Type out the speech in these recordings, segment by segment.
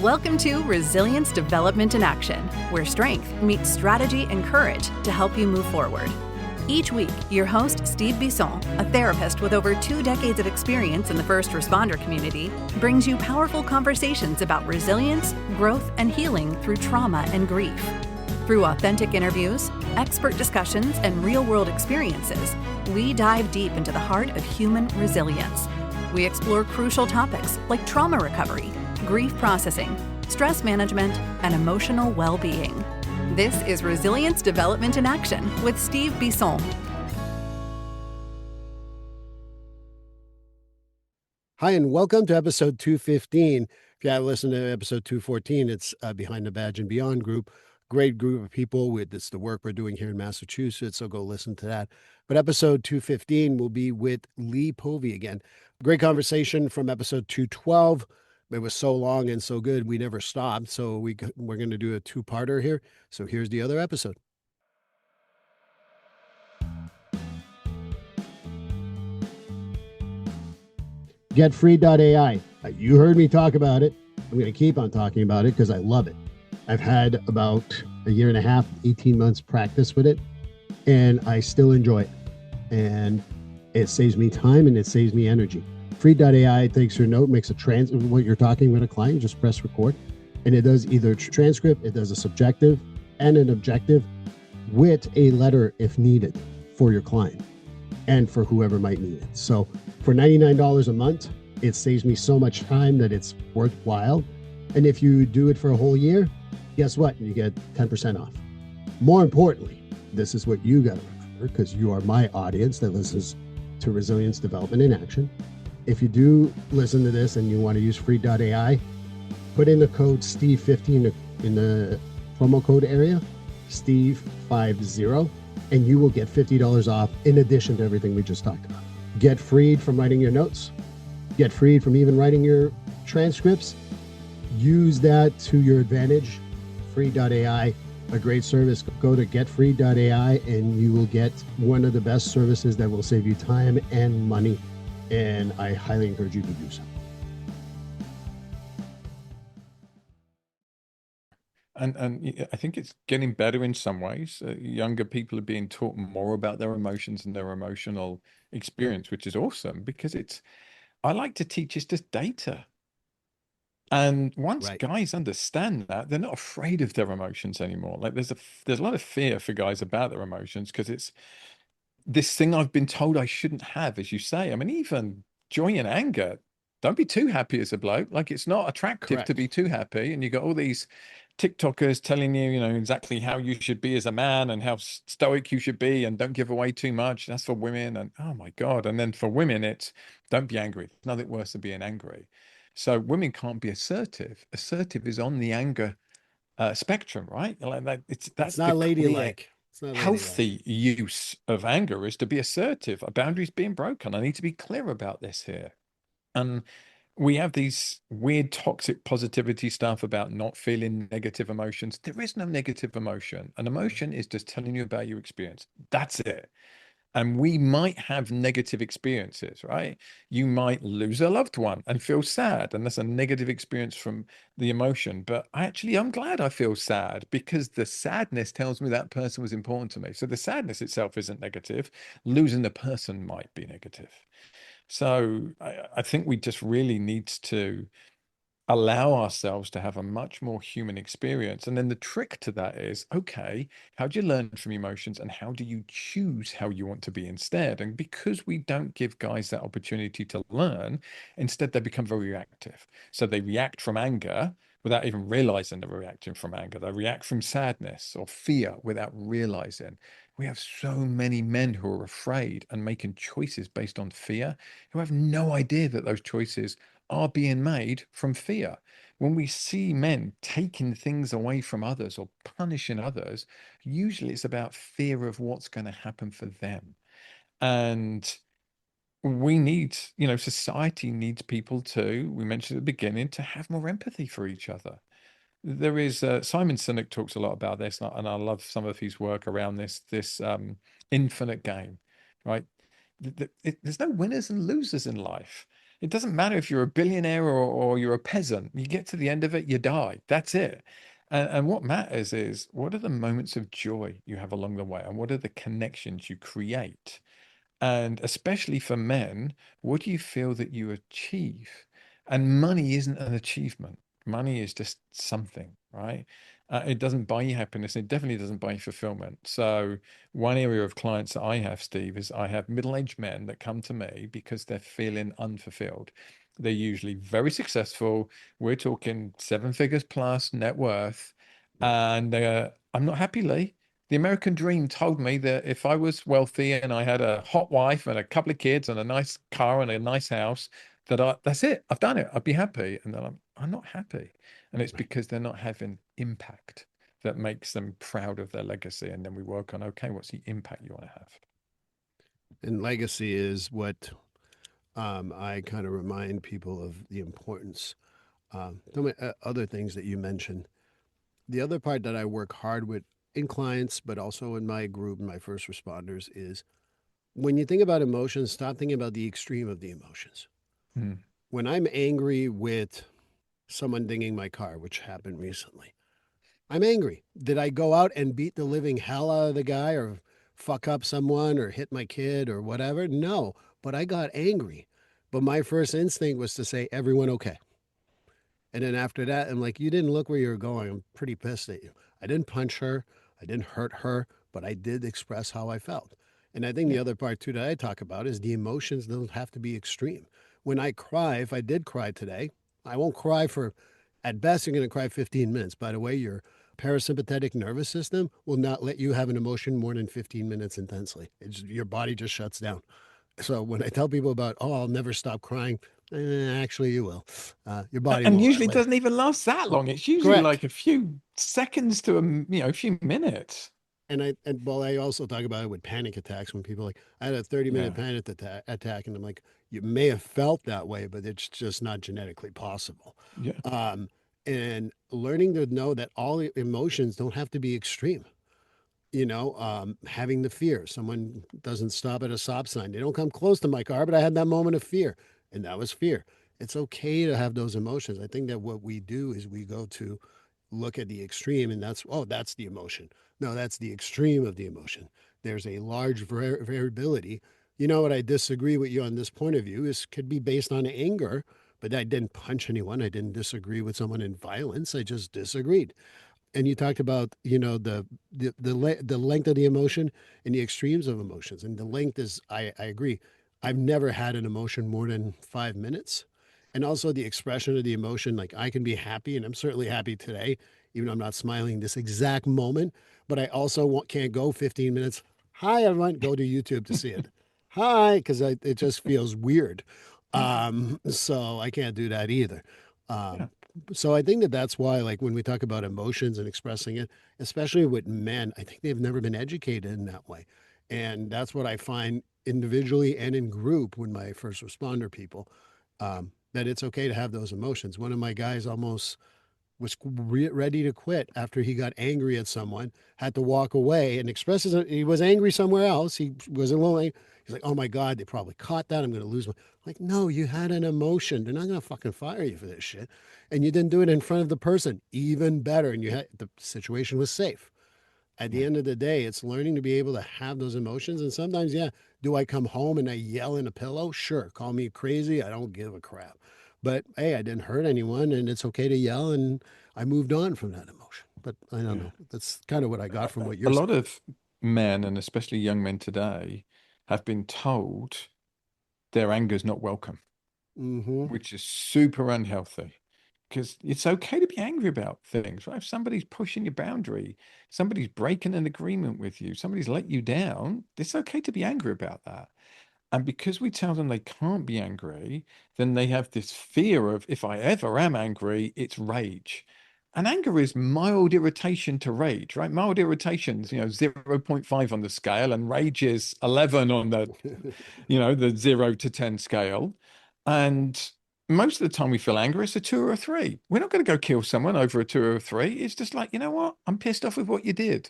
Welcome to Resilience Development in Action, where strength meets strategy and courage to help you move forward. Each week, your host, Steve Bisson, a therapist with over 2 decades of experience in the first responder community, brings you powerful conversations about resilience, growth, and healing through trauma and grief. Through authentic interviews, expert discussions, and real-world experiences, we dive deep into the heart of human resilience. We explore crucial topics like trauma recovery, grief processing, stress management, and emotional well-being. This is Resilience Development in Action with Steve Bisson. Hi, and welcome to episode 215. If you haven't listened to episode 214, it's Behind the Badge and Beyond group. Great group of people. It's the work we're doing here in Massachusetts, so go listen to that. But episode 215 will be with Lee Povey again. Great conversation from episode 212. It was so long and so good, we never stopped. So we're going to do a two-parter here. So here's the other episode. GetFree.ai. You heard me talk about it. I'm going to keep on talking about it because I love it. I've had about a year and a half, 18 months practice with it, and I still enjoy it. And it saves me time and it saves me energy. Free.ai takes your note, makes what you're talking with a client, just press record. And it does either transcript, it does a subjective and an objective with a letter if needed for your client and for whoever might need it. So for $99 a month, it saves me so much time that it's worthwhile. And if you do it for a whole year, guess what? You get 10% off. More importantly, this is what you got to remember because you are my audience that listens to Resilience Development in Action. If you do listen to this and you want to use free.ai, put in the code STEVE50 in the promo code area, STEVE50, and you will get $50 off in addition to everything we just talked about. Get freed from writing your notes. Get freed from even writing your transcripts. Use that to your advantage. Free.ai, a great service. Go to getfree.ai and you will get one of the best services that will save you time and money. And I highly encourage you to do so. And I think it's getting better in some ways. Younger people are being taught more about their emotions and their emotional experience, which is awesome because I like to teach it's just data. And once guys understand that, they're not afraid of their emotions anymore. Like there's a lot of fear for guys about their emotions because it's this thing I've been told I shouldn't have, as you say. I mean, even joy and anger, don't be too happy as a bloke. Like it's not attractive to be too happy. And you got all these TikTokers telling you, exactly how you should be as a man and how stoic you should be and don't give away too much. That's for women. And oh my God. And then for women, it's don't be angry. There's nothing worse than being angry. So women can't be assertive. Assertive is on the anger spectrum, right? Like that's not ladylike. Healthy use of anger is to be assertive. A boundary's being broken. I need to be clear about this here. And we have these weird toxic positivity stuff about not feeling negative emotions. There is no negative emotion. An emotion is just telling you about your experience. That's it. And we might have negative experiences, right? You might lose a loved one and feel sad. And that's a negative experience from the emotion. But I'm glad I feel sad because the sadness tells me that person was important to me. So the sadness itself isn't negative. Losing the person might be negative. So I think we just really need to allow ourselves to have a much more human experience. And then the trick to that is, okay, how do you learn from emotions and how do you choose how you want to be instead? And because we don't give guys that opportunity to learn, instead they become very reactive. So they react from anger without even realizing they're reacting from anger. They react from sadness or fear without realizing. We have so many men who are afraid and making choices based on fear, who have no idea that those choices are being made from fear. When we see men taking things away from others or punishing others, usually it's about fear of what's going to happen for them. And we need, society needs people we mentioned at the beginning, to have more empathy for each other. There is Simon Sinek talks a lot about this, and I love some of his work around this infinite game, right? There's no winners and losers in life. It doesn't matter if you're a billionaire or you're a peasant. You get to the end of it, you die. That's it. And what matters is what are the moments of joy you have along the way, and what are the connections you create? And especially for men, what do you feel that you achieve? And money isn't an achievement. Money is just something, right? It doesn't buy you happiness. It definitely doesn't buy you fulfillment. So, one area of clients that I have, Steve, is I have middle-aged men that come to me because they're feeling unfulfilled. They're usually very successful. We're talking seven figures plus net worth. Right. And I'm not happy, Lee. The American dream told me that if I was wealthy and I had a hot wife and a couple of kids and a nice car and a nice house, that's it. I've done it. I'd be happy. And then I'm not happy. And it's Right. because they're not having impact that makes them proud of their legacy. And then we work on, okay, what's the impact you want to have? And legacy is what I kind of remind people of the importance. Other things that you mentioned. The other part that I work hard with in clients, but also in my group, my first responders, is when you think about emotions, stop thinking about the extreme of the emotions. Mm. When I'm angry with someone dinging my car, which happened recently, I'm angry. Did I go out and beat the living hell out of the guy or fuck up someone or hit my kid or whatever? No, but I got angry. But my first instinct was to say, everyone okay? And then after that, I'm like, you didn't look where you were going. I'm pretty pissed at you. I didn't punch her. I didn't hurt her, but I did express how I felt. And I think the Yeah. other part too that I talk about is the emotions don't have to be extreme. When I cry, if I did cry today, I won't cry for, at best, you're going to cry 15 minutes. By the way, your parasympathetic nervous system will not let you have an emotion more than 15 minutes intensely. Your body just shuts down. So when I tell people about, oh, I'll never stop crying, actually you will. Your body And will usually it let. doesn't even last that long. It's usually Correct. like a few seconds to a few minutes. And I also talk about it with panic attacks when people are like, I had a 30-minute Yeah. panic attack, and I'm like, you may have felt that way, but it's just not genetically possible. Yeah. Um, and learning to know that all emotions don't have to be extreme. Having the fear. Someone doesn't stop at a stop sign. They don't come close to my car, but I had that moment of fear, and that was fear. It's okay to have those emotions. I think that what we do is we go to look at the extreme, and that's the emotion. No, that's the extreme of the emotion. There's a large variability. You know what? I disagree with you on this point of view. Is could be based on anger, but I didn't punch anyone. I didn't disagree with someone in violence. I just disagreed. And you talked about the length of the emotion and the extremes of emotions, and the length is I agree. I've never had an emotion more than 5 minutes, and also the expression of the emotion. Like I can be happy, and I'm certainly happy today, even though I'm not smiling this exact moment. But I also can't go 15 minutes. Hi everyone, go to YouTube to see it. Hi, because it just feels weird. So I can't do that either. Yeah. Um, so I think that that's why, like when we talk about emotions and expressing it, especially with men, I think they've never been educated in that way, and that's what I find individually and in group with my first responder people, that it's okay to have those emotions. One of my guys almost was ready to quit after he got angry at someone, had to walk away and expresses he was angry somewhere else. He was alone. He's like, oh my God, they probably caught that. I'm going to lose my. Like, no, you had an emotion. They're not going to fucking fire you for this shit. And you didn't do it in front of the person. Even better. And the situation was safe. At the Yeah. end of the day, it's learning to be able to have those emotions. And sometimes, yeah, do I come home and I yell in a pillow? Sure. Call me crazy. I don't give a crap. But hey, I didn't hurt anyone and it's okay to yell. And I moved on from that emotion. But I don't Yeah. know. That's kind of what I got from what A you're lot saying. of men, and especially young men today, have been told their anger's not welcome, Mm-hmm. which is super unhealthy. Because it's okay to be angry about things, right? If somebody's pushing your boundary, somebody's breaking an agreement with you, somebody's let you down, it's okay to be angry about that. And because we tell them they can't be angry, then they have this fear of if I ever am angry, it's rage. And anger is mild irritation to rage, right? Mild irritation's, 0.5 on the scale, and rage is 11 on the 0 to 10 scale. And most of the time we feel anger, it's a two or a three. We're not going to go kill someone over a two or a three. It's just like, you know what? I'm pissed off with what you did.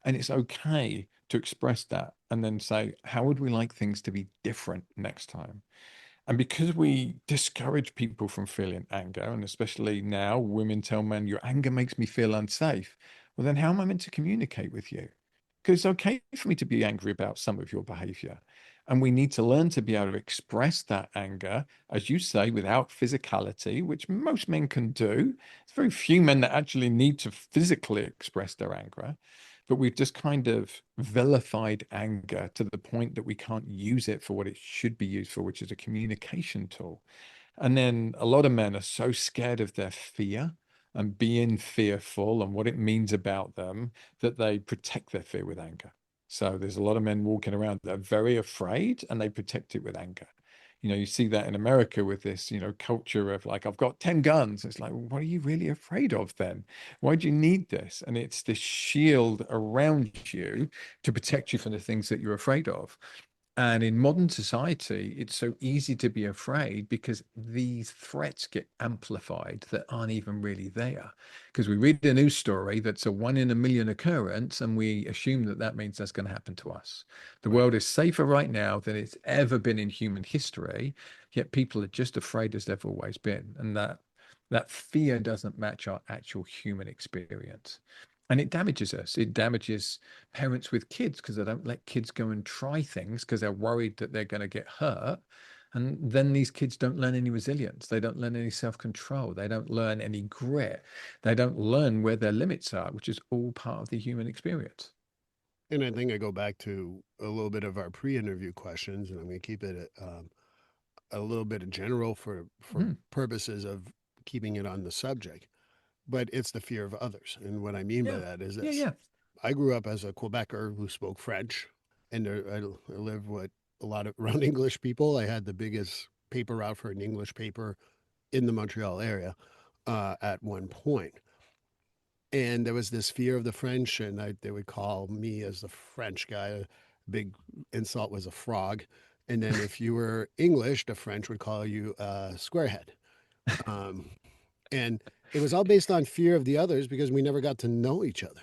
And it's okay to express that and then say, how would we like things to be different next time? And because we discourage people from feeling anger, and especially now women tell men, your anger makes me feel unsafe. Well, then how am I meant to communicate with you? Because it's okay for me to be angry about some of your behavior. And we need to learn to be able to express that anger, as you say, without physicality, which most men can do. There's very few men that actually need to physically express their anger. But we've just kind of vilified anger to the point that we can't use it for what it should be used for, which is a communication tool. And then a lot of men are so scared of their fear and being fearful and what it means about them that they protect their fear with anger. So there's a lot of men walking around that are very afraid and they protect it with anger. You see that in America with this, culture of like, I've got 10 guns. It's like, well, what are you really afraid of then? Why do you need this? And it's this shield around you to protect you from the things that you're afraid of. And in modern society, it's so easy to be afraid because these threats get amplified that aren't even really there. Because we read a news story that's a 1 in a million occurrence, and we assume that that means that's going to happen to us. The world is safer right now than it's ever been in human history, yet people are just afraid as they've always been. And that fear doesn't match our actual human experience. And it damages us. It damages parents with kids because they don't let kids go and try things because they're worried that they're going to get hurt. And then these kids don't learn any resilience. They don't learn any self-control. They don't learn any grit. They don't learn where their limits are, which is all part of the human experience. And I think I go back to a little bit of our pre-interview questions, and I'm going to keep it a little bit general for Mm. purposes of keeping it on the subject. But it's the fear of others, and what I mean by Yeah. that is Yeah. this: Yeah. I grew up as a Quebecer who spoke French, and I lived with a lot of around English people. I had the biggest paper route for an English paper in the Montreal area at one point. And there was this fear of the French, and they would call me as the French guy. A big insult was a frog. And then if you were English, the French would call you a squarehead. Um, and it was all based on fear of the others because we never got to know each other.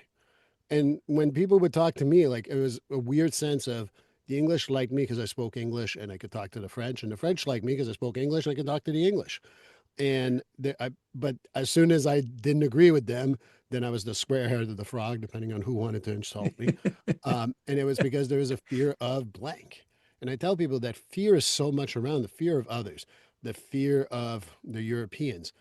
And when people would talk to me, like it was a weird sense of the English liked me because I spoke English and I could talk to the French, and the French liked me because I spoke English and I could talk to the English. But as soon as I didn't agree with them, then I was the squarehead of the frog, depending on who wanted to insult me. And it was because there was a fear of blank. And I tell people that fear is so much around the fear of others, the fear of the Europeans,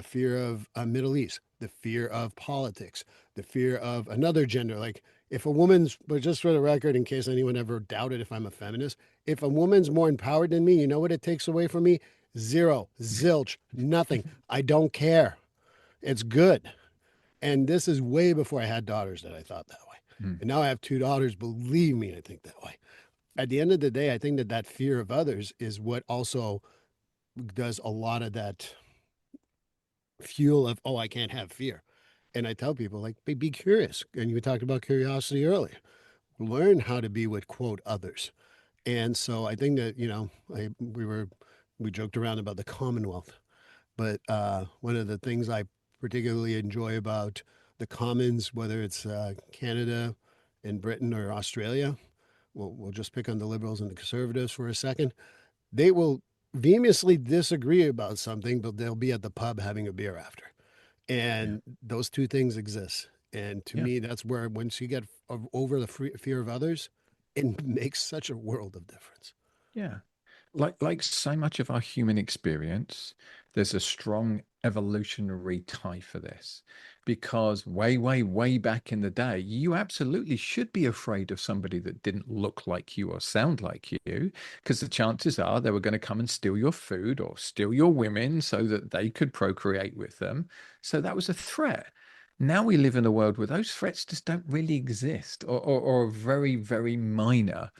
fear of Middle East, the fear of politics, the fear of another gender. Like if a woman's, but just for the record, in case anyone ever doubted if I'm a feminist, if a woman's more empowered than me, you know what it takes away from me? Zero, zilch, nothing. I don't care. It's good. And this is way before I had daughters that I thought that way. Mm. And now I have two daughters. Believe me, I think that way. At the end of the day, I think that fear of others is what also does a lot of that fuel of, oh, I can't have fear. And I tell people, like, be curious. And you talked about curiosity earlier. Learn how to be with, quote, others. And so I think that, we joked around about the Commonwealth. But one of the things I particularly enjoy about the Commons, whether it's Canada and Britain or Australia, we'll just pick on the Liberals and the Conservatives for a second. They will vehemently disagree about something, but they'll be at the pub having a beer after. Yeah. And those two things exist. And to Yeah. me, that's where once you get over the fear of others, it makes such a world of difference. Yeah. Like so much of our human experience, there's a strong evolutionary tie for this. Because way, way, way back in the day, you absolutely should be afraid of somebody that didn't look like you or sound like you, because the chances are they were going to come and steal your food or steal your women so that they could procreate with them. So that was a threat. Now we live in a world where those threats just don't really exist or are very, very minor.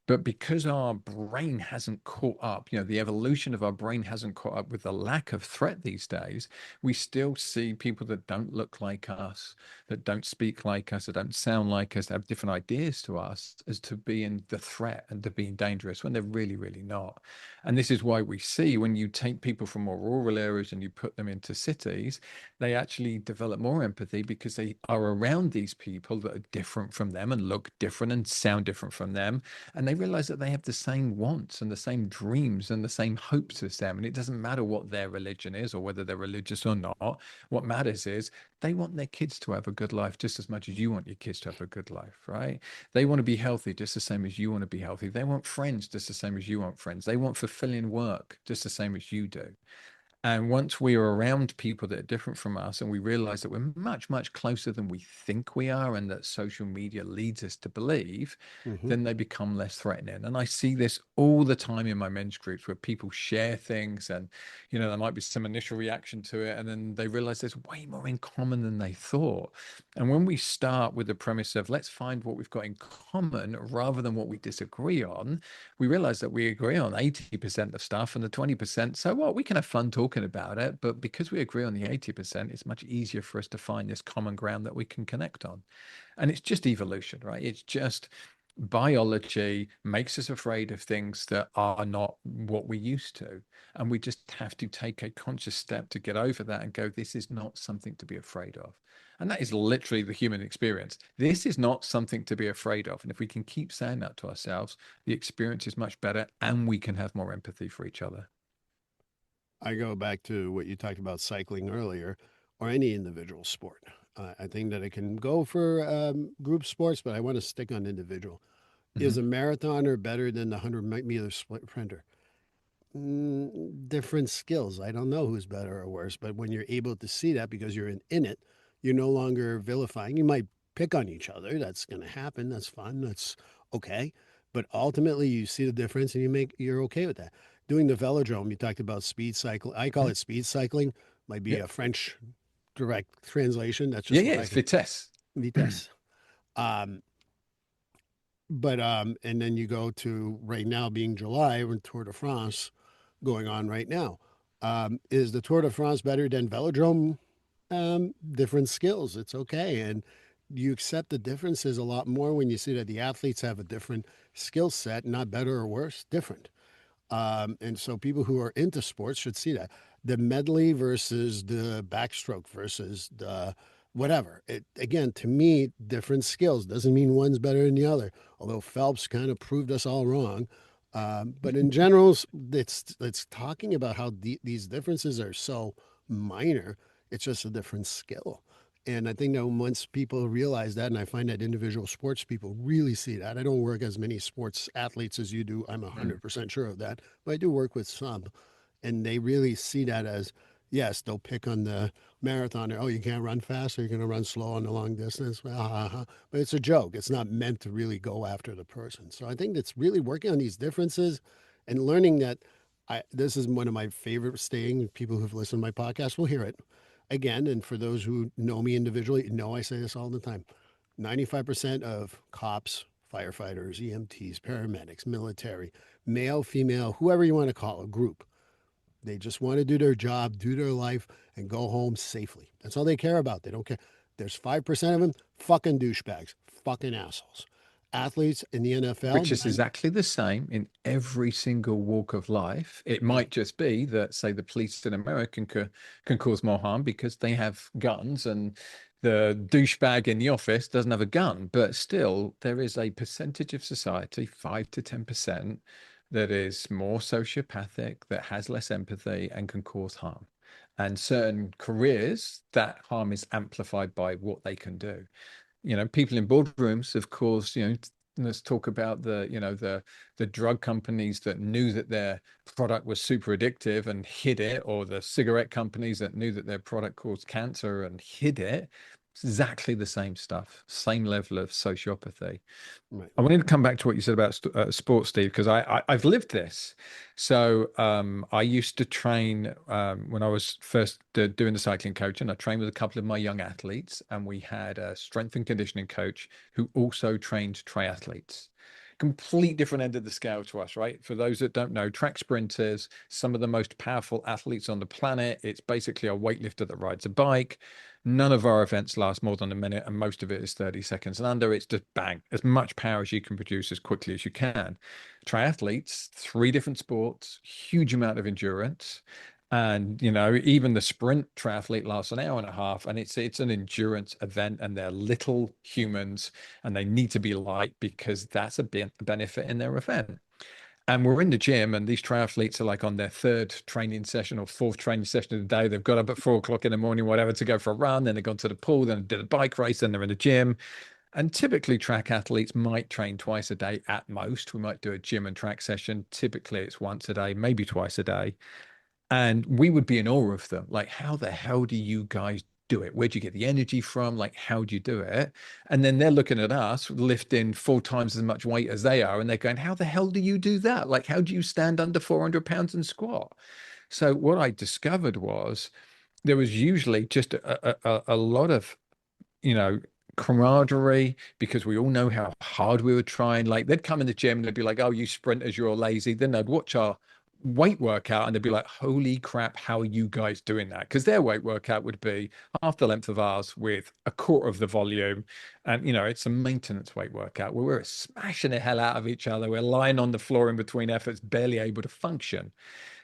But because our brain hasn't caught up, the evolution of our brain hasn't caught up with the lack of threat these days, we still see people that don't look like us, that don't speak like us, that don't sound like us, that have different ideas to us as to being the threat and to being dangerous when they're really, really not. And this is why we see when you take people from more rural areas and you put them into cities, they actually develop more empathy because they are around these people that are different from them and look different and sound different from them, and they realize that they have the same wants and the same dreams and the same hopes as them. And it doesn't matter what their religion is or whether they're religious or not. What matters is they want their kids to have a good life just as much as you want your kids to have a good life, right? They want to be healthy just the same as you want to be healthy. They want friends just the same as you want friends. They want fulfilling work just the same as you do. And once we are around people that are different from us and we realize that we're much, much closer than we think we are and that social media leads us to believe, Mm-hmm. then they become less threatening. And I see this all the time in my men's groups where people share things and, there might be some initial reaction to it. And then they realize there's way more in common than they thought. And when we start with the premise of let's find what we've got in common rather than what we disagree on, we realize that we agree on 80% of stuff and the 20%. So what? We can have fun talking about it. But because we agree on the 80%, it's much easier for us to find this common ground that we can connect on. And it's just evolution, right? It's just biology makes us afraid of things that are not what we used to. And we just have to take a conscious step to get over that and go, this is not something to be afraid of. And that is literally the human experience. This is not something to be afraid of. And if we can keep saying that to ourselves, the experience is much better and we can have more empathy for each other. I go back to what you talked about cycling earlier, or any individual sport. I think that it can go for group sports, but I want to stick on individual. Is Mhm. a marathoner better than the 100-meter sprinter? Different skills. I don't know who's better or worse, but when you're able to see that because you're in it, you're no longer vilifying. You might pick on each other. That's going to happen. That's fun. That's okay. But ultimately, you see the difference and you're okay with that. Doing the velodrome, you talked about speed cycle. I call Mhm. it speed cycling. Might be Yeah. a French direct translation. That's Yeah, just yeah, what I it's can. vitesse. Vitesse. Um, but and then you go to right now being July when Tour de France going on right now. Is the Tour de France better than velodrome? Different skills. It's okay, and you accept the differences a lot more when you see that the athletes have a different skill set, not better or worse, different. And so people who are into sports should see that the medley versus the backstroke versus the whatever. It again, to me, different skills doesn't mean one's better than the other. Although Phelps kind of proved us all wrong. But in general, it's talking about how these differences are so minor. It's just a different skill. And I think that once people realize that, and I find that individual sports people really see that. I don't work as many sports athletes as you do. I'm Mm. 100% sure of that. But I do work with some. And they really see that as, yes, they'll pick on the marathoner. Oh, you can't run fast, or you're going to run slow on the long distance. But it's a joke. It's not meant to really go after the person. So I think that's really working on these differences and learning that this is one of my favorite saying. People who've listened to my podcast will hear it again. And for those who know me individually, know I say this all the time. 95% of cops, firefighters, EMTs, paramedics, military, male, female, whoever you want to call a group, they just want to do their job, do their life, and go home safely. That's all they care about. They don't care. There's 5% of them, fucking douchebags, fucking assholes. Athletes in the NFL, Which is exactly the same in every single walk of life. It right, might just be that, say, the police in America can cause more harm because they have guns and the douchebag in the office doesn't have a gun. But still, there is a percentage of society, 5 to 10%, that is more sociopathic, that has less empathy and can cause harm. And certain careers, that harm is amplified by what they can do. People in boardrooms, of course, let's talk about the drug companies that knew that their product was super addictive and hid it, or the cigarette companies that knew that their product caused cancer and hid it. It's exactly the same stuff, same level of sociopathy. right. I wanted to come back to what you said about sports, Steve, because I've lived this. So I used to train when I was first doing the cycling coaching. I trained with a couple of my young athletes, and we had a strength and conditioning coach who also trained triathletes. Complete different end of the scale to us, right? For those that don't know, track sprinters, some of the most powerful athletes on the planet. It's basically a weightlifter that rides a bike. None of our events last more than a minute, and most of it is 30 seconds and under. It's just bang, as much power as you can produce as quickly as you can. Triathletes, 3 different sports, huge amount of endurance. And even the sprint triathlete lasts an hour and a half, and it's an endurance event, and they're little humans, and they need to be light because that's a benefit in their event. And we're in the gym, and these triathletes are like on their third training session or fourth training session of the day. They've got up at 4 o'clock in the morning, whatever, to go for a run. Then they've gone to the pool, then did a bike race, then they're in the gym. And typically, track athletes might train twice a day at most. We might do a gym and track session. Typically, it's once a day, maybe twice a day. And we would be in awe of them. Like, how the hell do you guys do it? Where do you get the energy from? Like, how do you do it? And then they're looking at us lifting 4 times as much weight as they are. And they're going, how the hell do you do that? Like, how do you stand under 400 pounds and squat? So what I discovered was there was usually just a lot of, you know, camaraderie, because we all know how hard we were trying. Like, they'd come in the gym and they'd be like, oh, you sprinters, you're lazy. Then they'd watch our weight workout and they'd be like, holy crap, how are you guys doing that? Because their weight workout would be half the length of ours with a quarter of the volume. And, it's a maintenance weight workout where we're smashing the hell out of each other. We're lying on the floor in between efforts, barely able to function.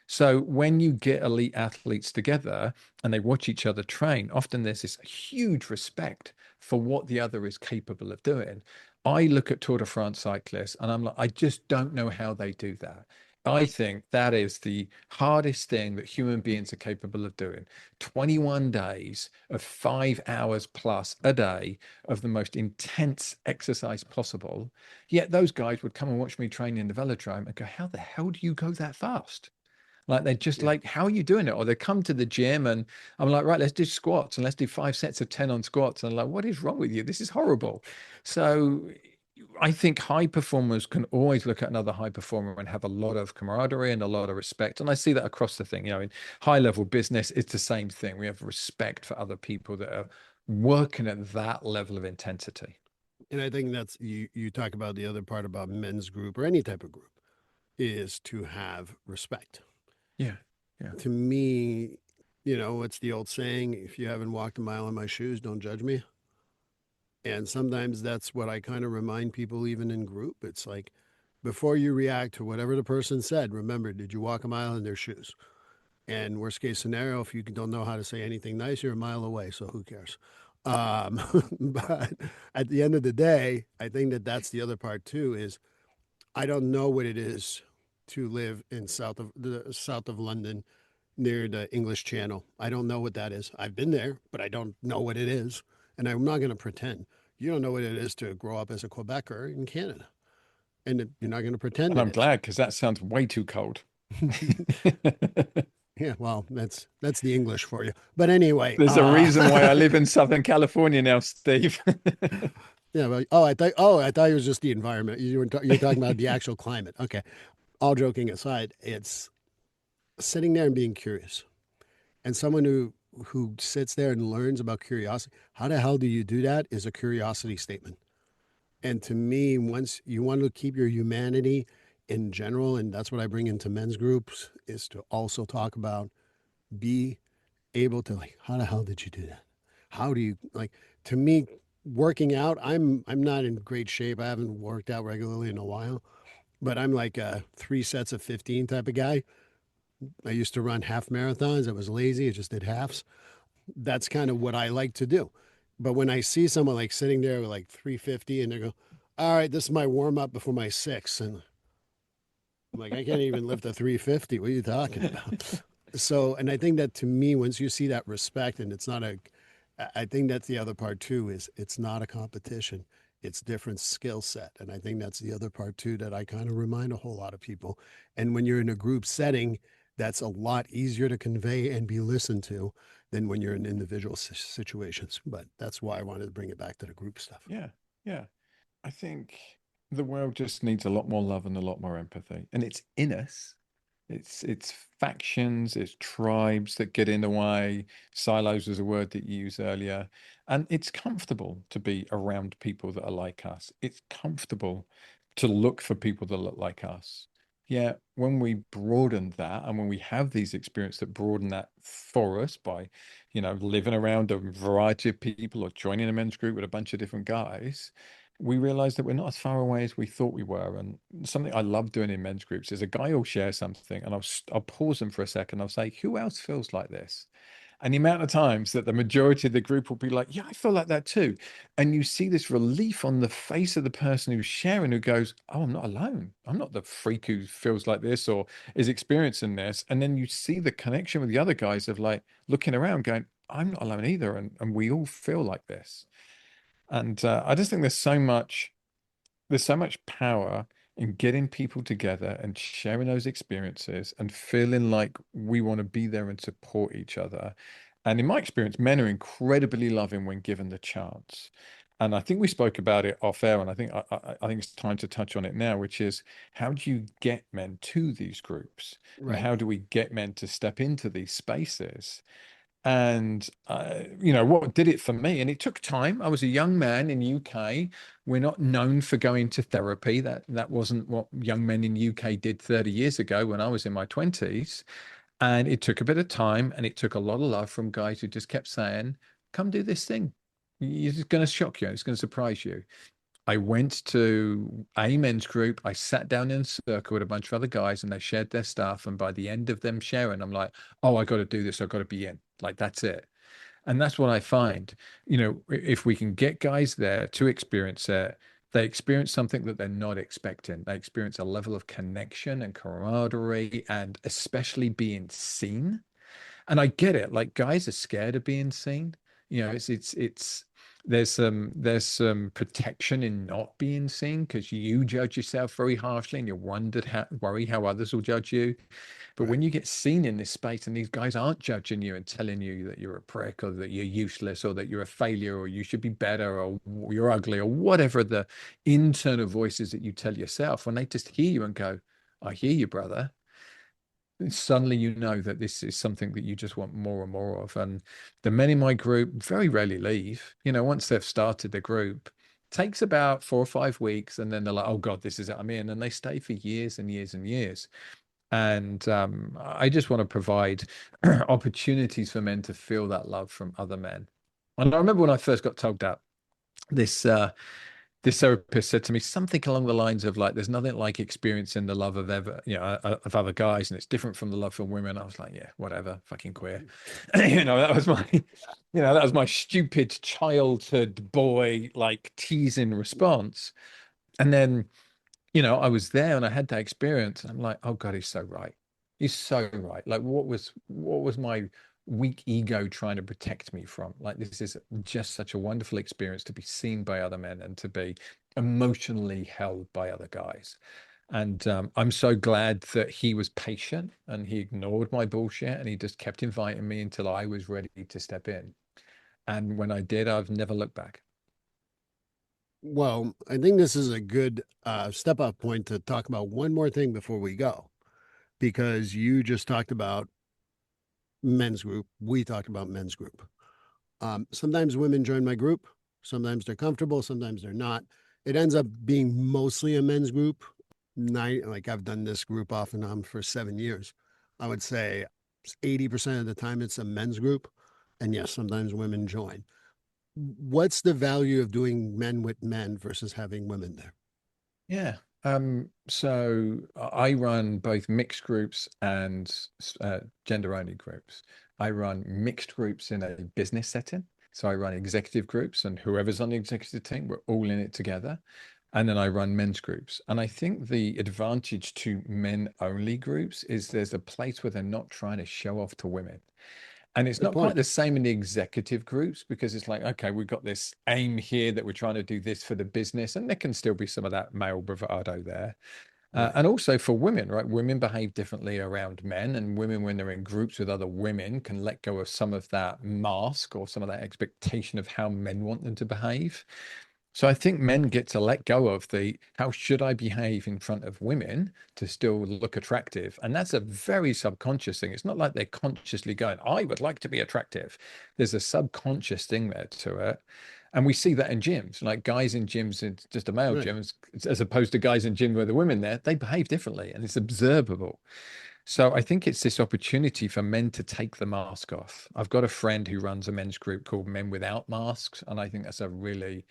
So when you get elite athletes together and they watch each other train, often there's this huge respect for what the other is capable of doing. I look at Tour de France cyclists and I'm like, I just don't know how they do that. I think that is the hardest thing that human beings are capable of doing. 21 days of 5 hours plus a day of the most intense exercise possible. Yet those guys would come and watch me train in the velodrome and go, how the hell do you go that fast? Like, they're just Yeah. like, how are you doing it? Or they come to the gym and I'm like, right, let's do squats and let's do 5 sets of 10 on squats. And I'm like, what is wrong with you? This is horrible. So I think high performers can always look at another high performer and have a lot of camaraderie and a lot of respect. And I see that across the thing, in high level business, it's the same thing. We have respect for other people that are working at that level of intensity. And I think that's you talk about the other part about men's group or any type of group is to have respect. Yeah. Yeah. To me, what's the old saying? If you haven't walked a mile in my shoes, don't judge me. And sometimes that's what I kind of remind people, even in group. It's like, before you react to whatever the person said, remember, did you walk a mile in their shoes? And worst case scenario, if you don't know how to say anything nice, you're a mile away. So who cares? But at the end of the day, I think that that's the other part too, is I don't know what it is to live in south of London near the English Channel. I don't know what that is. I've been there, but I don't know what it is. And I'm not going to pretend. You don't know what it is to grow up as a Quebecer in Canada. And you're not going to pretend And it I'm is. glad, because that sounds way too cold. Yeah, well, that's the English for you. But anyway, There's a reason why I live in Southern California now, Steve. yeah. Well, I thought it was just the environment. You're talking about the actual climate. Okay. All joking aside, it's sitting there and being curious, and someone who sits there and learns about curiosity. How the hell do you do that? Is a curiosity statement. And to me, once you want to keep your humanity in general, and that's what I bring into men's groups, is to also talk about, be able to, like, how the hell did you do that? How do you, like, to me, working out, I'm not in great shape. I haven't worked out regularly in a while, but I'm like a 3 sets of 15 type of guy. I used to run half marathons. I was lazy. I just did halves. That's kind of what I like to do. But when I see someone like sitting there with like 350 and they go, all right, this is my warm up before my six. And I'm like, I can't even lift a 350. What are you talking about? So, and I think that to me, once you see that respect, and it's not I think that's the other part too, is it's not a competition. It's different skill set. And I think that's the other part too, that I kind of remind a whole lot of people. And when you're in a group setting, that's a lot easier to convey and be listened to than when you're in individual situations. But that's why I wanted to bring it back to the group stuff. Yeah, yeah. I think the world just needs a lot more love and a lot more empathy. And it's in us. It's factions, it's tribes that get in the way. Silos was a word that you used earlier. And it's comfortable to be around people that are like us. It's comfortable to look for people that look like us. Yeah, when we broaden that and when we have these experiences that broaden that for us by, living around a variety of people or joining a men's group with a bunch of different guys, we realize that we're not as far away as we thought we were. And something I love doing in men's groups is a guy will share something and I'll pause them for a second. I'll say, who else feels like this? And the amount of times that the majority of the group will be like, yeah, I feel like that too. And you see this relief on the face of the person who's sharing, who goes, oh, I'm not alone. I'm not the freak who feels like this or is experiencing this. And then you see the connection with the other guys of like looking around going, I'm not alone either. And we all feel like this. And I just think there's so much power in getting people together and sharing those experiences and feeling like we want to be there and support each other. And in my experience, men are incredibly loving when given the chance. And I think we spoke about it off air, and I think it's time to touch on it now, which is how do you get men to these groups, and Right. how do we get men to step into these spaces? And you know what did it for me, and it took time. I was a young man in UK. We're not known for going to therapy. That wasn't what young men in UK did 30 years ago when I was in my 20s. And it took a bit of time, and it took a lot of love from guys who just kept saying, come do this thing. It's going to shock you, it's going to surprise you. I went to a men's group. I sat down in a circle with a bunch of other guys and they shared their stuff. And by the end of them sharing, I'm like, oh, I got to do this. I've got to be in. Like, that's it. And that's what I find. You know, if we can get guys there to experience it, they experience something that they're not expecting. They experience a level of connection and camaraderie and especially being seen. And I get it. Like guys are scared of being seen. You know, it's there's some protection in not being seen because you judge yourself very harshly and you worry how others will judge you. But Right. when you get seen in this space and these guys aren't judging you and telling you that you're a prick or that you're useless or that you're a failure or you should be better or you're ugly or whatever the internal voices that you tell yourself, when they just hear you and go, I hear you, brother, suddenly you know that this is something that you just want more and more of. And the men in my group very rarely leave. You know, once they've started the group, takes about 4 or 5 weeks, and then they're like, "Oh God, this is it. I'm in," and they stay for years and years and years. And I just want to provide opportunities for men to feel that love from other men. And I remember when I first got told that this this therapist said to me something along the lines of like, "There's nothing like experiencing the love of of other guys, and it's different from the love from women." I was like, "Yeah, whatever, fucking queer." That was that was my stupid childhood boy like teasing response. And then I was there and I had that experience. And I'm like, oh God, he's so right. He's so right. Like, what was my weak ego trying to protect me from? Like, this is just such a wonderful experience to be seen by other men and to be emotionally held by other guys. And I'm so glad that he was patient and he ignored my bullshit and he just kept inviting me until I was ready to step in. And when I did, I've never looked back. Well, I think this is a good step up point to talk about one more thing before we go, because you just talked about men's group. We talked about men's group. Sometimes women join my group. Sometimes they're comfortable. Sometimes they're not. It ends up being mostly a men's group. Like I've done this group off and on for 7 years. I would say 80% of the time it's a men's group. And yes, sometimes women join. What's the value of doing men with men versus having women there? Yeah. So I run both mixed groups and gender only groups. I run mixed groups in a business setting. So I run executive groups, and whoever's on the executive team, we're all in it together. And then I run men's groups. And I think the advantage to men only groups is there's a place where they're not trying to show off to women. And it's Good not quite point. the same in the executive groups because it's like, okay, we've got this aim here that we're trying to do this for the business. And there can still be some of that male bravado there. Right. And also for women, right? Women behave differently around men, and women, when they're in groups with other women, can let go of some of that mask or some of that expectation of how men want them to behave. So I think men get to let go of the how should I behave in front of women to still look attractive. And that's a very subconscious thing. It's not like they're consciously going, I would like to be attractive. There's a subconscious thing there to it. And we see that in gyms, like guys in gyms, it's just a male Right. gym, as opposed to guys in gym where the women there, they behave differently and it's observable. So I think it's this opportunity for men to take the mask off. I've got a friend who runs a men's group called Men Without Masks, and I think that's a really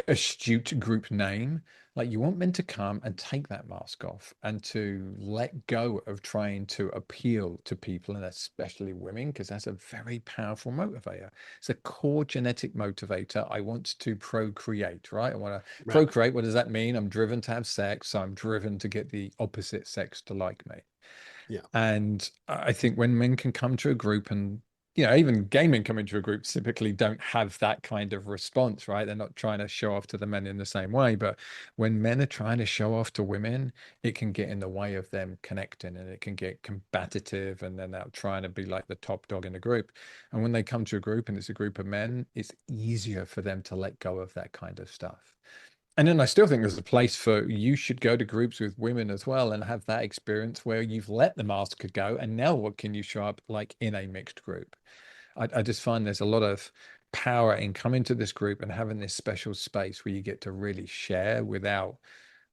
astute group name. Like you want men to come and take that mask off and to let go of trying to appeal to people, and especially women, because that's a very powerful motivator. It's a core genetic motivator. I want to procreate, right? I want to Right. procreate. What does that mean? I'm driven to have sex, so I'm driven to get the opposite sex to like me. Yeah. And I think when men can come to a group and, you know, even gay men come into a group typically don't have that kind of response, right? They're not trying to show off to the men in the same way. But when men are trying to show off to women, it can get in the way of them connecting and it can get combative. And then they're trying to be like the top dog in the group. And when they come to a group and it's a group of men, it's easier for them to let go of that kind of stuff. And then I still think there's a place for you should go to groups with women as well and have that experience where you've let the mask go. And now what can you show up like in a mixed group? I just find there's a lot of power in coming to this group and having this special space where you get to really share without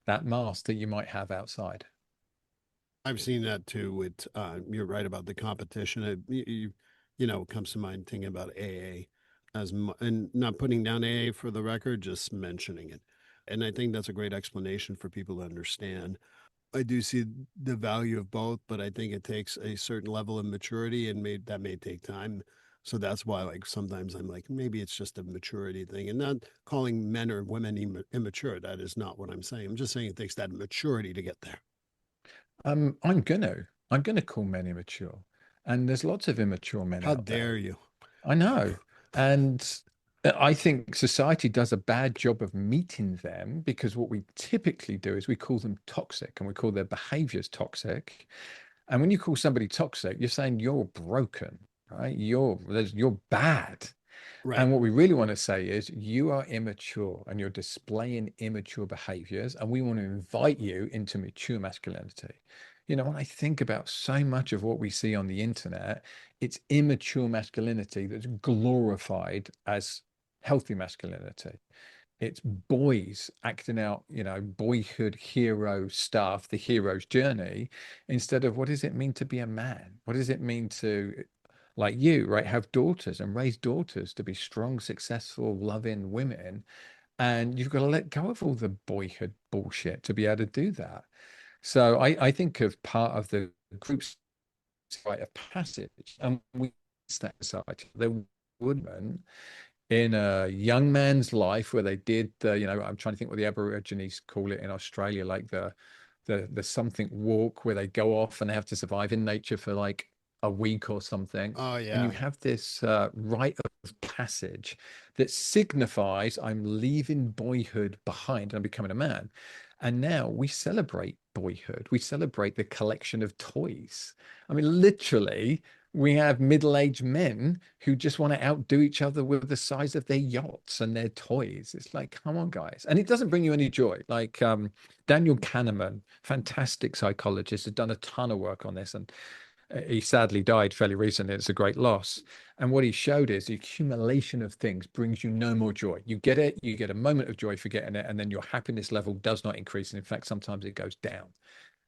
that mask that you might have outside. I've seen that too. With you're right about the competition. It comes to mind thinking about AA and not putting down AA for the record, just mentioning it. And I think that's a great explanation for people to understand. I do see the value of both, but I think it takes a certain level of maturity, and that may take time. So that's why, like, sometimes I'm like, maybe it's just a maturity thing, and not calling men or women immature. That is not what I'm saying. I'm just saying it takes that maturity to get there. I'm gonna call men immature, and there's lots of immature men How out dare there. you? I know. And I think society does a bad job of meeting them because what we typically do is we call them toxic and we call their behaviors toxic. And when you call somebody toxic, you're saying you're broken, right? You're bad. Right. And what we really want to say is you are immature and you're displaying immature behaviors, and we want to invite you into mature masculinity. You know, when I think about so much of what we see on the internet, it's immature masculinity that's glorified as healthy masculinity. It's boys acting out, you know, boyhood hero stuff, the hero's journey, instead of what does it mean to be a man? What does it mean to, like you, right, have daughters and raise daughters to be strong, successful, loving women? And you've got to let go of all the boyhood bullshit to be able to do that. So I think of part of the group's rite of passage, and we that society. There would in a young man's life where they did the, you know, I'm trying to think what the Aborigines call it in Australia, like the something walk where they go off and they have to survive in nature for like a week or something. Oh And you yeah. have this rite of passage that signifies I'm leaving boyhood behind and I'm becoming a man. And now we celebrate boyhood. We celebrate the collection of toys. I mean, literally, we have middle-aged men who just want to outdo each other with the size of their yachts and their toys. It's like, come on, guys. And it doesn't bring you any joy. Like Daniel Kahneman, fantastic psychologist, has done a ton of work on this. And he sadly died fairly recently. It's a great loss. And what he showed is the accumulation of things brings you no more joy. You get it, you get a moment of joy for getting it, and then your happiness level does not increase. And in fact, sometimes it goes down.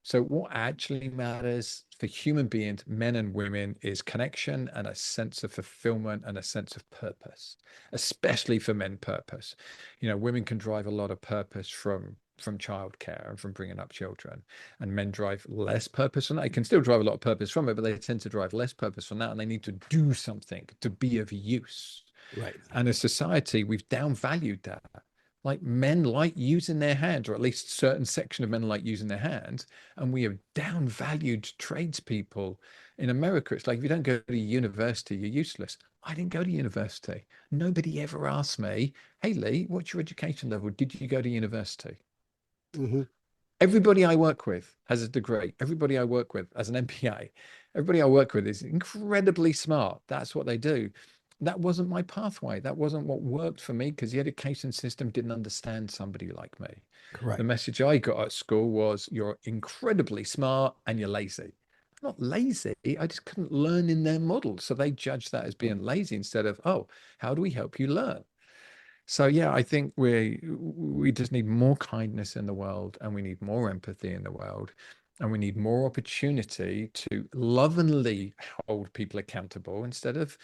So, what actually matters for human beings, men and women, is connection and a sense of fulfillment and a sense of purpose, especially for men, purpose. You know, women can drive a lot of purpose from childcare and from bringing up children, and men drive less purpose from that. They can still drive a lot of purpose from it, but they tend to drive less purpose from that, and they need to do something to be of use. Right. And as society, we've downvalued that. Like men like using their hands, or at least certain section of men like using their hands, and we have downvalued tradespeople. In America, it's like if you don't go to university, you're useless. I didn't go to university. Nobody ever asked me, "Hey Lee, what's your education level? Did you go to university?" Hmm. Everybody I work with has a degree. Everybody I work with has an MBA. Everybody I work with is incredibly smart. That's what they do. That wasn't my pathway. That wasn't what worked for me because the education system didn't understand somebody like me. The Correct. message I got at school was you're incredibly smart and you're lazy. I'm not lazy. I just couldn't learn in their model. So they judged that as being lazy instead of, oh, how do we help you learn? So yeah, I think we just need more kindness in the world, and we need more empathy in the world, and we need more opportunity to lovingly hold people accountable instead of,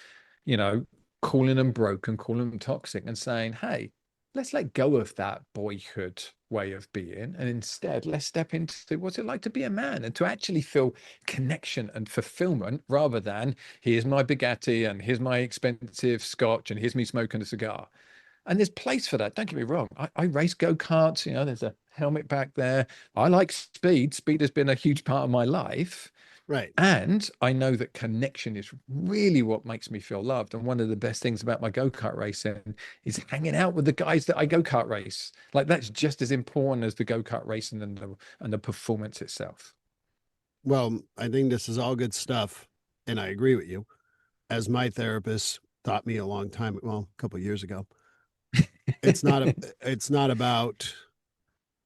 you know, calling them broken, calling them toxic, and saying, "Hey, let's let go of that boyhood way of being, and instead let's step into what's it like to be a man and to actually feel connection and fulfillment, rather than here's my Bugatti and here's my expensive scotch and here's me smoking a cigar. And there's place for that. Don't get me wrong. I race go-karts, there's a helmet back there. I like speed. Speed has been a huge part of my life. Right. And I know that connection is really what makes me feel loved. And one of the best things about my go-kart racing is hanging out with the guys that I go-kart race. Like, that's just as important as the go-kart racing and the performance itself. Well, I think this is all good stuff. And I agree with you. As my therapist taught me a long time, well, a couple of years ago, it's not about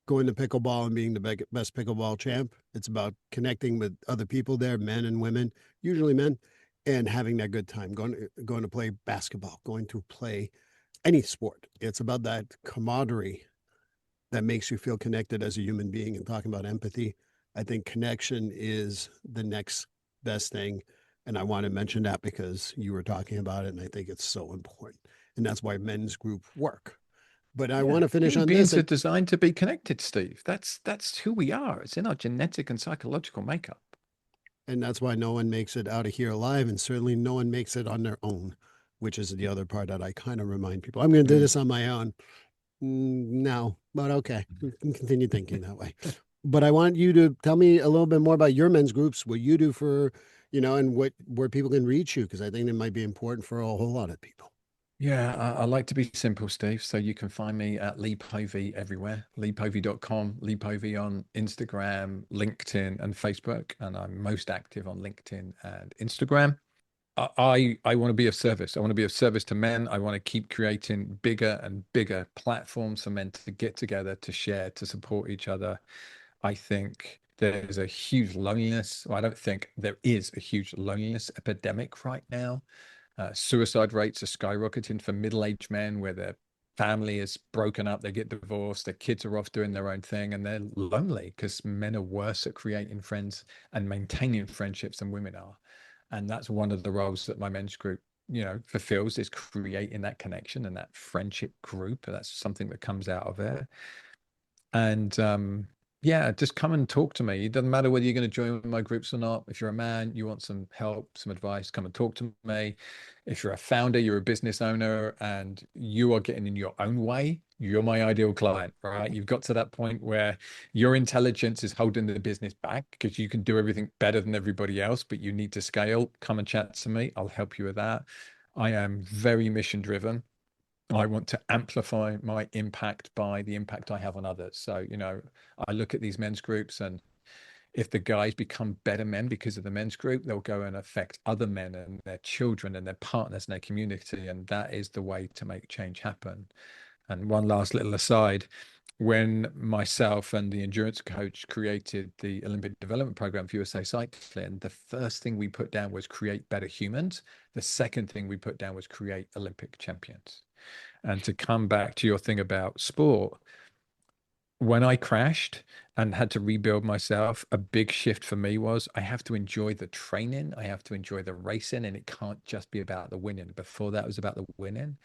going to pickleball and being the best pickleball champ. It's about connecting with other people there, men and women, usually men, and having that good time, going to play basketball, going to play any sport. It's about that camaraderie that makes you feel connected as a human being. And talking about empathy, I think connection is the next best thing. And I want to mention that because you were talking about it, and I think it's so important. And that's why men's group work. But I want to finish Human on beings this. are designed to be connected, Steve. That's who we are. It's in our genetic and psychological makeup. And that's why no one makes it out of here alive. And certainly no one makes it on their own, which is the other part that I kind of remind people. I'm going to do this on my own. No, but okay. You can continue thinking that way. But I want you to tell me a little bit more about your men's groups, what you do for, and where people can reach you, because I think it might be important for a whole lot of people. Yeah, I like to be simple, Steve. So you can find me at Lee Povey everywhere, leepovey.com, Lee Povey on Instagram, LinkedIn, and Facebook. And I'm most active on LinkedIn and Instagram. I want to be of service. I want to be of service to men. I want to keep creating bigger and bigger platforms for men to get together, to share, to support each other. I think there's a huge loneliness. Well, I don't think there is a huge loneliness epidemic right now. Suicide rates are skyrocketing for middle-aged men where their family is broken up, they get divorced, their kids are off doing their own thing, and they're lonely because men are worse at creating friends and maintaining friendships than women are. And that's one of the roles that my men's group, fulfills, is creating that connection and that friendship group. That's something that comes out of it. And yeah, just come and talk to me. It doesn't matter whether you're going to join my groups or not. If you're a man, you want some help, some advice, come and talk to me. If you're a founder, you're a business owner, and you are getting in your own way, you're my ideal client, right? You've got to that point where your intelligence is holding the business back because you can do everything better than everybody else, but you need to scale. Come and chat to me. I'll help you with that. I am very mission driven. I want to amplify my impact by the impact I have on others. So, I look at these men's groups, and if the guys become better men because of the men's group, they'll go and affect other men and their children and their partners and their community. And that is the way to make change happen. And one last little aside, when myself and the endurance coach created the Olympic development program for USA Cycling, the first thing we put down was create better humans. The second thing we put down was create Olympic champions. And to come back to your thing about sport, when I crashed and had to rebuild myself, a big shift for me was I have to enjoy the training, I have to enjoy the racing, and it can't just be about the winning. Before that, it was about the winning.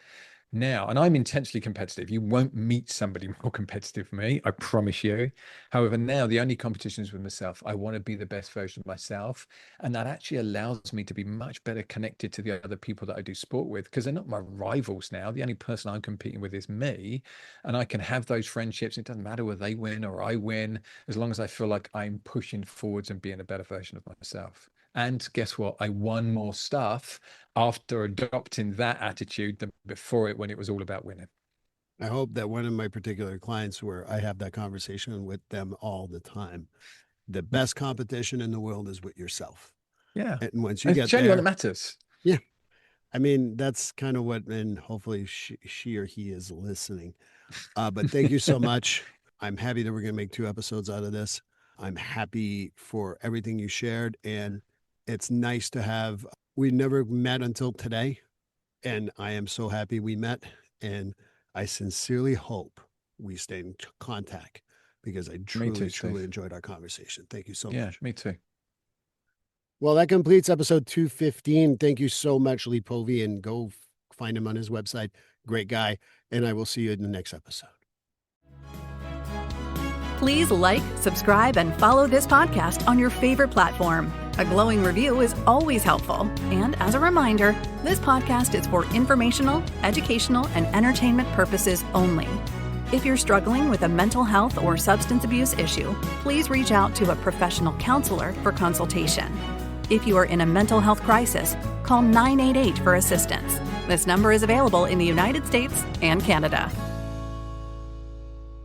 Now, and I'm intensely competitive. You won't meet somebody more competitive than me, I promise you. However, now the only competition is with myself. I want to be the best version of myself. And that actually allows me to be much better connected to the other people that I do sport with, because they're not my rivals now. The only person I'm competing with is me. And I can have those friendships. It doesn't matter whether they win or I win, as long as I feel like I'm pushing forwards and being a better version of myself. And guess what? I won more stuff after adopting that attitude than before it, when it was all about winning. I hope that one of my particular clients, where I have that conversation with them all the time, the best competition in the world is with yourself. Yeah. And once you It's get genuine there, that matters. yeah, I mean, that's kind of what, and hopefully she or he is listening. But thank you so much. I'm happy that we're going to make 2 episodes out of this. I'm happy for everything you shared. And it's nice to have, we never met until today. And I am so happy we met. And I sincerely hope we stay in contact, because I Me too, truly Steve. enjoyed our conversation. Thank you so Yeah, much. me too. Well, that completes episode 215. Thank you so much, Lee Povey, and go Find him on his website. Great guy. And I will see you in the next episode. Please like, subscribe, and follow this podcast on your favorite platform. A glowing review is always helpful. And as a reminder, this podcast is for informational, educational, and entertainment purposes only. If you're struggling with a mental health or substance abuse issue, please reach out to a professional counselor for consultation. If you are in a mental health crisis, call 988 for assistance. This number is available in the United States and Canada.